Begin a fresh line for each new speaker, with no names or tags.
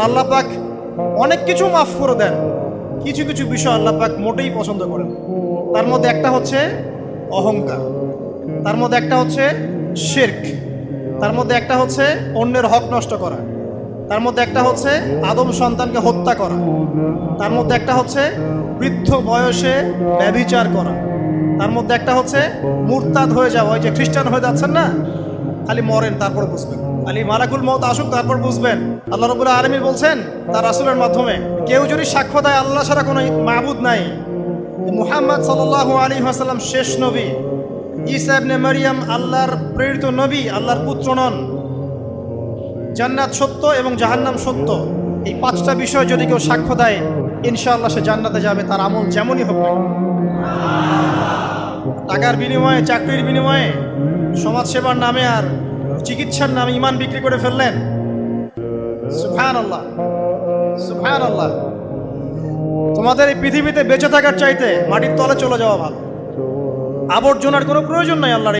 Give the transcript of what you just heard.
আর আল্লাহ পাক অনেক কিছু মাফ করে দেন, কিছু কিছু বিষয় আল্লাহ পাক মোটেই পছন্দ করেন। তার মধ্যে একটা হচ্ছে অহংকার, তার মধ্যে একটা হচ্ছে শিরক, তার মধ্যে একটা হচ্ছে অন্যের হক নষ্ট করা, তার মধ্যে একটা হচ্ছে আদম সন্তানকে হত্যা করা, তার মধ্যে একটা হচ্ছে বৃদ্ধ বয়সে ব্যভিচার করা, তার মধ্যে একটা হচ্ছে মুরতাদ হয়ে যাওয়া। ওই যে খ্রিস্টান হয়ে যাচ্ছেন না, খালি মরেন তারপর বুঝবেন, খালি মালাকুল মউত আসুক তারপর বুঝবেন। আল্লাহ রাব্বুল আলামিন বলছেন তার রাসূলের মাধ্যমে, কেউ যদি সাক্ষ্য দেয় আল্লাহ ছাড়া কোনো মাবুদ নাই, মুহাম্মদ সাল্লাল্লাহু আলাইহি ওয়াসাল্লাম শেষ নবী, ঈসা ইবনে মারইয়াম আল্লাহর প্রেরিত নবী, আল্লাহর পুত্র নন, জান্নাত সত্য এবং জাহান্নাম সত্য, এই পাঁচটা বিষয় যদি কেউ সাক্ষ্য দেয় ইনশাআল্লাহ সে জান্নাতে যাবে, তার আমল যেমনই হোক না। টাকার বিনিময়ে, চাকরির বিনিময়ে, সমাজসেবার নামে আর চিকিৎসার নামে ঈমান বিক্রি করে ফেললেন, সুবহানাল্লাহ সুবহানাল্লাহ। তোমাদের এই পৃথিবীতে বেঁচে থাকার চাইতে মাটির তলে চলে যাওয়া ভালো। আবর্জনার কোনো প্রয়োজন নাই আল্লাহর